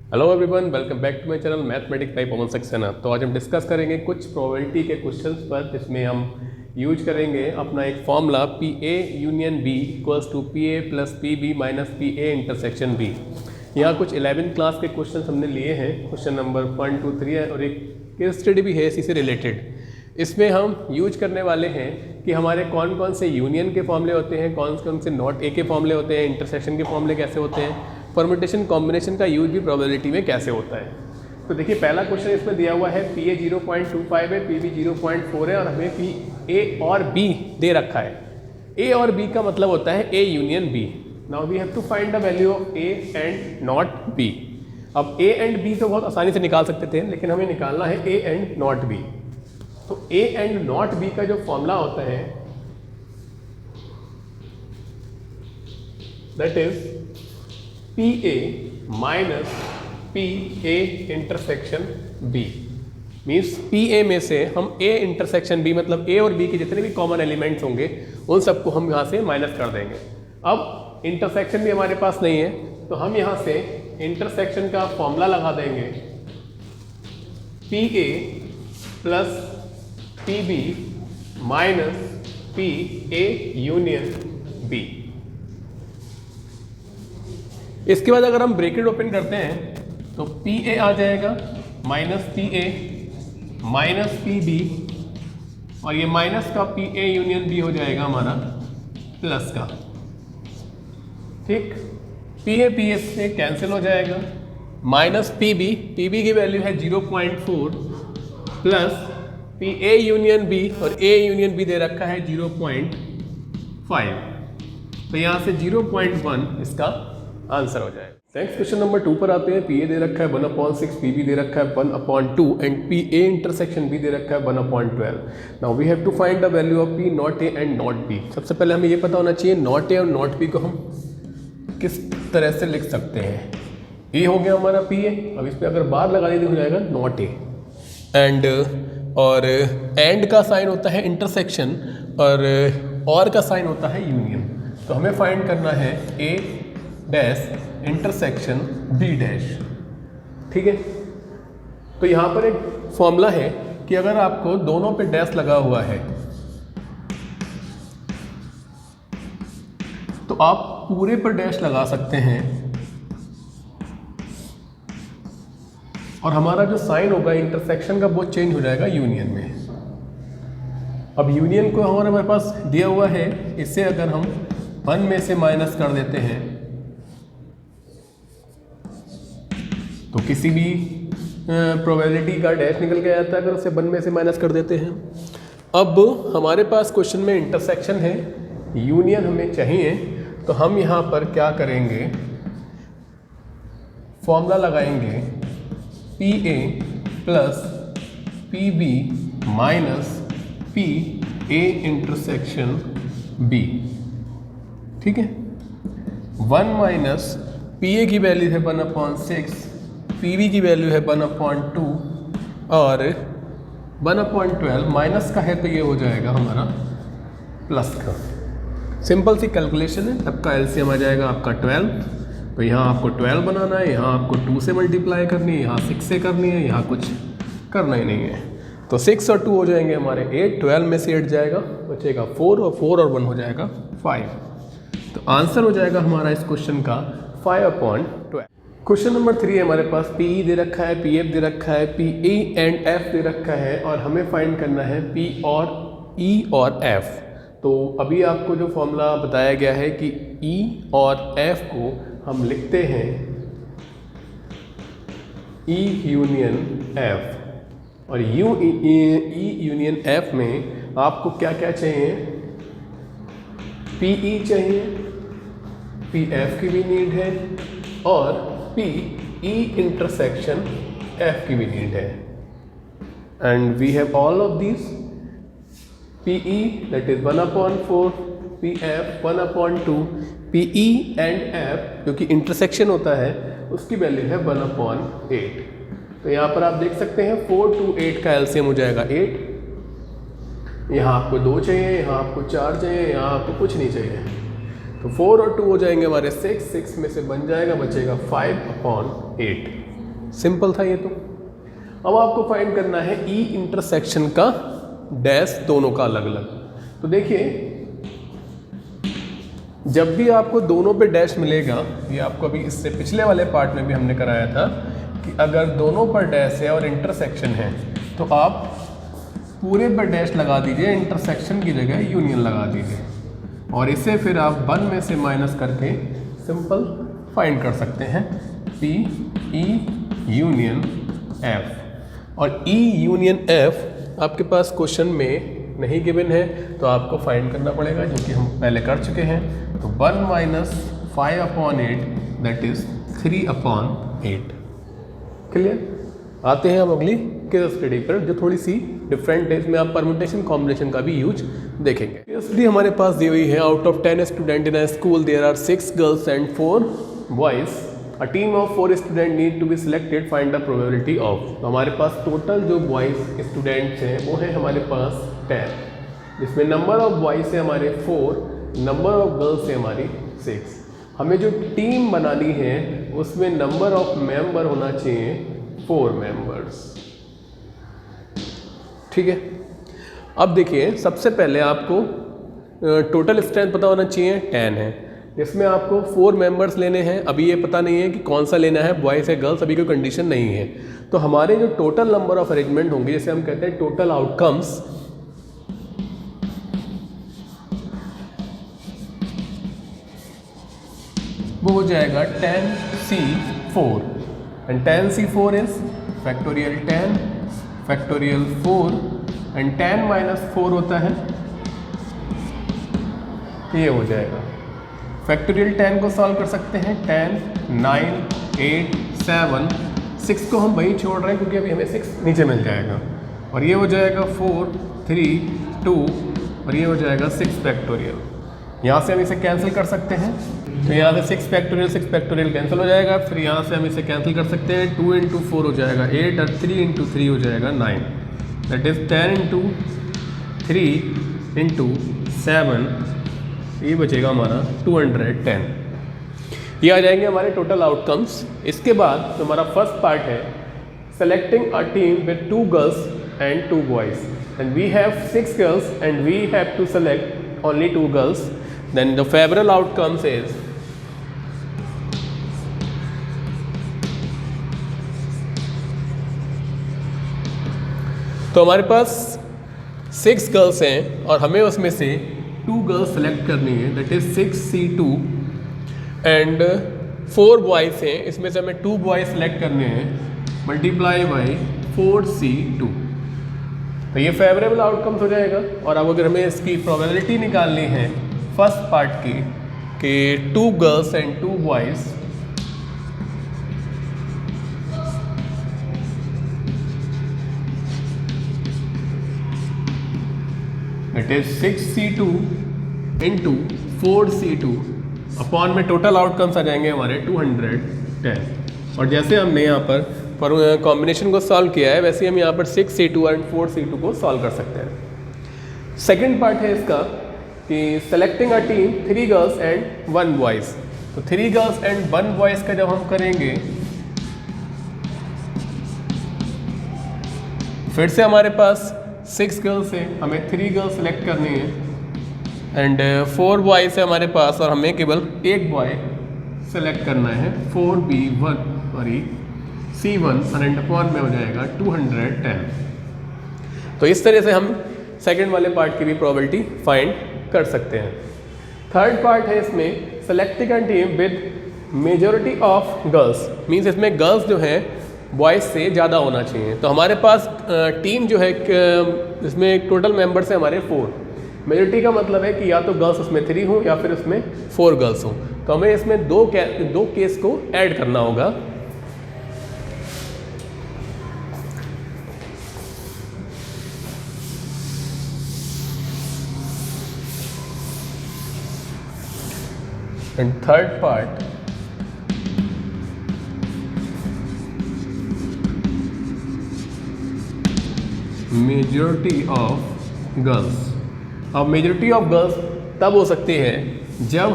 Hello everyone, welcome back to my channel mathematics by Pawan Saxena. तो आज हम डिस्कस करेंगे कुछ प्रोबेबिलिटी के क्वेश्चंस पर, जिसमें हम यूज करेंगे अपना एक formula P A union B equals to P A plus P B minus P A intersection B. यहाँ कुछ 11th क्लास के क्वेश्चन हमने लिए हैं, क्वेश्चन नंबर 1, 2, 3 है और एक केस स्टडी भी है इसी से रिलेटेड। इसमें हम यूज करने वाले हैं कि हमारे कौन कौन से यूनियन के फॉर्मूले होते हैं, कौन कौन से नॉट ए के फॉर्मूले होते हैं, इंटरसेक्शन के फॉर्मूले कैसे होते हैं, परम्यूटेशन कॉम्बिनेशन का यूज भी प्रोबेबिलिटी में कैसे होता है। तो देखिए, पहला क्वेश्चन इसमें दिया हुआ है पी ए 0.25 है, पी बी 0.4 है और हमें पी ए और बी दे रखा है। ए और बी का मतलब होता है A union B. Now we have to find the value of A and not B. अब ए एंड बी तो बहुत आसानी से निकाल सकते थे, लेकिन हमें निकालना है ए एंड नॉट बी। तो ए एंड नॉट बी का जो फॉर्मूला होता है that is P A minus P A intersection B. Means P A में से हम ए इंटरसेक्शन बी, मतलब ए और बी के जितने भी कॉमन एलिमेंट्स होंगे उन सबको हम यहाँ से माइनस कर देंगे। अब इंटरसेक्शन भी हमारे पास नहीं है, तो हम यहाँ से इंटरसेक्शन का फॉर्मूला लगा देंगे P A plus P B minus P A union B. इसके बाद अगर हम ब्रैकेट ओपन करते हैं तो पी ए आ जाएगा minus P A minus P B, और ये माइनस का पी ए यूनियन बी हो जाएगा हमारा प्लस का। ठीक, पी ए से कैंसिल हो जाएगा, माइनस पी बी की वैल्यू है 0.4 plus P A union B, और ए यूनियन बी दे रखा है 0.5, तो यहाँ से 0.1 इसका आंसर हो जाएगा। नेक्स्ट क्वेश्चन नंबर 2 पर आते हैं। पी ए दे रखा है 1/6, पी बी दे रखा है 1/2 and P A intersection B दे रखा है 1/12। Now we have to find the value of P not A and not B. सबसे पहले हमें ये पता होना चाहिए नॉट ए और नॉट बी को हम किस तरह से लिख सकते हैं। ए हो गया हमारा पी ए, अब इस पर अगर बार लगा दी तो हो जाएगा नॉट ए, एंड और एंड का साइन होता है इंटरसेक्शन और का साइन होता है यूनियन। तो हमें फाइंड करना है ए डैश इंटरसेक्शन बी डैश। ठीक है, तो यहाँ पर एक फॉर्मूला है कि अगर आपको दोनों पे डैश लगा हुआ है तो आप पूरे पर डैश लगा सकते हैं, और हमारा जो साइन होगा इंटरसेक्शन का वो चेंज हो जाएगा यूनियन में। अब यूनियन को हमारे पास दिया हुआ है, इससे अगर हम 1 में से माइनस कर देते हैं तो किसी भी प्रोबेबिलिटी का डैश निकल के आता है अगर उसे 1 में से माइनस कर देते हैं। अब हमारे पास क्वेश्चन में इंटरसेक्शन है, यूनियन हमें चाहिए, तो हम यहाँ पर क्या करेंगे, फॉर्मूला लगाएंगे P A plus P B minus P A intersection B. ठीक है, 1 माइनस पी ए की वैल्यू है 1/6, पी बी की वैल्यू है 1/2 और 1/12 माइनस का है तो ये हो जाएगा हमारा प्लस का। सिंपल सी कैलकुलेशन है, सबका एलसीएम आ जाएगा आपका 12। तो यहाँ आपको 12 बनाना है, यहाँ आपको 2 से मल्टीप्लाई करनी है, यहाँ 6 से करनी है, यहाँ कुछ करना ही नहीं है। तो 6 और 2 हो जाएंगे हमारे 8, 12 में से 8 जाएगा, बचेगा 4 और 4 और 1 हो जाएगा 5। तो आंसर हो जाएगा हमारा इस क्वेश्चन का 5/12। क्वेश्चन नंबर 3 है हमारे पास। पी ई दे रखा है, पी एफ दे रखा है, पी ई एंड एफ दे रखा है, और हमें फाइंड करना है पी और ई और एफ। तो अभी आपको जो फॉर्मूला बताया गया है कि ई और एफ को हम लिखते हैं ई यूनियन एफ, और ई यूनियन एफ में आपको क्या क्या चाहिए, पी ई चाहिए, पी एफ की भी नीड है, और पी ई इंटरसेक्शन एफ की भी नीड है। And we have all of this. P E that is 1/4, P F 1/2, P E and F जो कि इंटरसेक्शन होता है उसकी वैल्यू है 1/8। तो यहाँ पर आप देख सकते हैं 4 to 8 का एलसीएम हो जाएगा 8। यहाँ आपको 2 चाहिए, यहाँ आपको 4 चाहिए, यहाँ आपको कुछ नहीं चाहिए। तो 4 और 2 हो जाएंगे हमारे 6 में से बन जाएगा, बचेगा 5/8। सिंपल था ये तो। अब आपको फाइंड करना है ई इंटरसेक्शन का डैश दोनों का अलग अलग। तो देखिए जब भी आपको दोनों पे डैश मिलेगा, ये आपको अभी इससे पिछले वाले पार्ट में भी हमने कराया था कि अगर दोनों पर डैश है और इंटरसेक्शन है तो आप पूरे पर डैश लगा दीजिए, इंटरसेक्शन की जगह यूनियन लगा दीजिए और इसे फिर आप 1 में से माइनस करके सिंपल फाइंड कर सकते हैं पी ई यूनियन एफ। और ई यूनियन एफ आपके पास क्वेश्चन में नहीं गिवन है तो आपको फाइंड करना पड़ेगा, जो कि हम पहले कर चुके हैं। तो 1 माइनस 5/8 दैट इज 3/8। क्लियर। आते हैं हम अगली केस स्टडी पर जो थोड़ी सी डिफरेंट है, इसमें आप परम्यूटेशन कॉम्बिनेशन का भी यूज देखेंगे। केस स्टडी हमारे पास दी हुई है, out of 10 student in a school there are 6 girls and 4 boys. A team of 4 students need to be selected. Find the probability of। तो हमारे पास टोटल जो बॉयज स्टूडेंट्स हैं वो है हमारे पास 10, जिसमें नंबर ऑफ बॉयज है हमारे 4, नंबर ऑफ गर्ल्स है हमारी 6। हमें जो टीम बनानी है उसमें नंबर ऑफ मेंबर होना चाहिए 4 मेंबर्स। ठीक है। अब देखिए सबसे पहले आपको टोटल स्ट्रेंथ पता होना चाहिए 10 है, इसमें आपको 4 मेंबर्स लेने हैं। अभी ये पता नहीं है कि कौन सा लेना है, बॉयज़ है गर्ल्स, अभी कोई कंडीशन नहीं है। तो हमारे जो टोटल नंबर ऑफ अरेंजमेंट होंगे, जैसे हम कहते हैं टोटल आउटकम्स, वो हो जाएगा 10C4 and 10C4 is factorial 10 factorial 4 and 10 minus 4 होता है, ये हो जाएगा। फैक्टोरियल 10 को सॉल्व कर सकते हैं, 10 9 8 7 6 को हम वहीं छोड़ रहे हैं क्योंकि अभी हमें 6 नीचे मिल जाएगा और ये हो जाएगा 4 3 2 और ये हो जाएगा 6 फैक्टोरियल। यहाँ से हम इसे कैंसिल कर सकते हैं, तो यहाँ से 6 फैक्टोरियल कैंसिल हो जाएगा। फिर यहाँ से हम इसे कैंसिल कर सकते हैं, 2 × 4 हो जाएगा 8 और 3 × 3 हो जाएगा 9, दैट इज 10 × 3 × 7, ये बचेगा हमारा 210। ये आ जाएंगे हमारे टोटल आउटकम्स। इसके बाद जो हमारा फर्स्ट पार्ट है, selecting a team with 2 girls and 2 boys and we have 6 girls and we have to select only 2 girls, then the favourable outcomes is तो हमारे पास 6 गर्ल्स हैं और हमें उसमें से 2 गर्ल्स सेलेक्ट करनी है, that is 6C2 and 4 boys हैं, इसमें से हमें 2 बॉयज़ सेलेक्ट करने हैं, मल्टीप्लाई बाई 4C2। तो ये फेवरेबल आउटकम्स हो जाएगा। और अब अगर हमें इसकी प्रोबेबिलिटी निकालनी है फर्स्ट पार्ट की कि 2 girls and 2 boys, that is 6C2 into 4C2 upon में टोटल आउटकम्स आ जाएंगे हमारे 210। और जैसे हमने यहाँ पर कॉम्बिनेशन को सॉल्व किया है वैसे हम यहाँ पर 6C2 एंड 4C2 को सॉल्व कर सकते हैं। सेकेंड पार्ट है इसका कि selecting a team 3 girls and 1 boys. तो 3 गर्ल्स एंड 1 बॉयज़ का जब हम करेंगे, फिर से हमारे पास 6 गर्ल्स है, हमें 3 गर्ल्स सेलेक्ट करनी है एंड 4 बॉयज़ है हमारे पास और हमें केवल 1 बॉय सेलेक्ट करना है, 4B1 sorry C1 and upon में हो जाएगा 210। तो इस तरह से हम सेकंड वाले पार्ट की भी प्रोबेबिलिटी फाइंड कर सकते हैं। थर्ड पार्ट है इसमें selecting a team with majority of girls, means इसमें गर्ल्स जो है बॉयज़ से ज़्यादा होना चाहिए। तो हमारे पास टीम जो है इसमें टोटल मेंबर्स है हमारे 4। मेजॉरिटी का मतलब है कि या तो गर्ल्स उसमें 3 हों या फिर उसमें 4 गर्ल्स हों। तो हमें इसमें दो केस को ऐड करना होगा। And third part majority of girls. अब मेजॉरिटी ऑफ गर्ल्स तब हो सकती है जब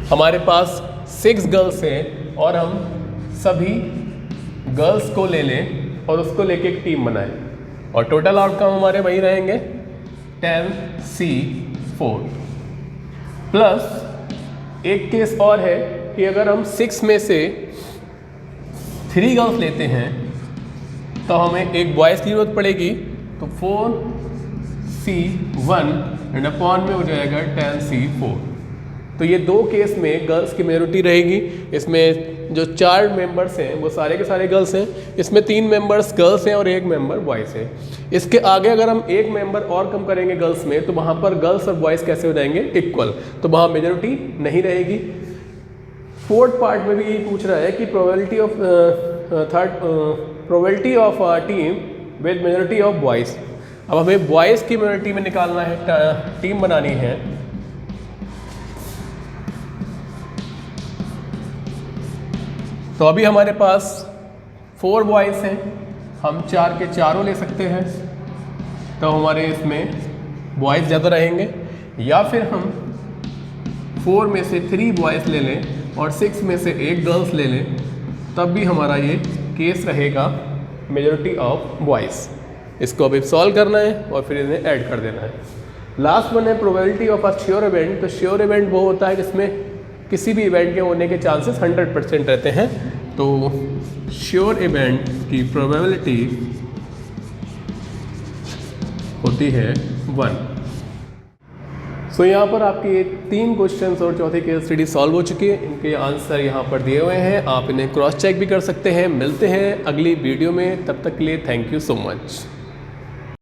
हमारे पास 6 गर्ल्स हैं और हम सभी गर्ल्स को ले लें और उसको लेके एक टीम बनाएं, और टोटल आउटकम हमारे वही रहेंगे 10C4। प्लस एक केस और है कि अगर हम 6 में से 3 गर्ल्स लेते हैं तो हमें एक बॉयज़ की जरूरत पड़ेगी, तो 4C1 एंड अपॉन में हो जाएगा 10C4। तो ये 2 केस में गर्ल्स की मेजॉरिटी रहेगी। इसमें जो 4 मेंबर्स हैं वो सारे के सारे गर्ल्स हैं, इसमें 3 मेंबर्स गर्ल्स हैं और 1 मेंबर बॉयज़ है। इसके आगे अगर हम 1 मेंबर और कम करेंगे गर्ल्स में, तो वहाँ पर गर्ल्स और बॉयज़ कैसे हो जाएंगे? इक्वल, तो वहाँ मेजॉरिटी नहीं रहेगी। 4th पार्ट में भी यही पूछ रहा है कि probability of team with majority of boys. अब हमें बॉयज़ की मेजॉरिटी में निकालना है, टीम बनानी है। तो अभी हमारे पास 4 बॉयज़ हैं, हम 4 के चारों ले सकते हैं, तो हमारे इसमें बॉयज़ ज़्यादा रहेंगे। या फिर हम 4 में से 3 बॉयज़ ले लें और 6 में से 1 गर्ल्स ले लें, तब भी हमारा ये केस रहेगा मेजॉरिटी ऑफ बॉयज़। इसको अभी सॉल्व करना है और फिर इन्हें ऐड कर देना है। लास्ट वन है probability of a sure event. तो श्योर इवेंट वो होता है जिसमें किसी भी इवेंट के होने के चांसेस 100% रहते हैं। तो श्योर इवेंट की प्रोबेबिलिटी होती है 1। सो यहाँ पर आपके 3 क्वेश्चंस और चौथी केस स्टडी सॉल्व हो चुकी है। इनके आंसर यहाँ पर दिए हुए हैं, आप इन्हें क्रॉस चेक भी कर सकते हैं। मिलते हैं अगली वीडियो में, तब तक के लिए थैंक यू सो मच।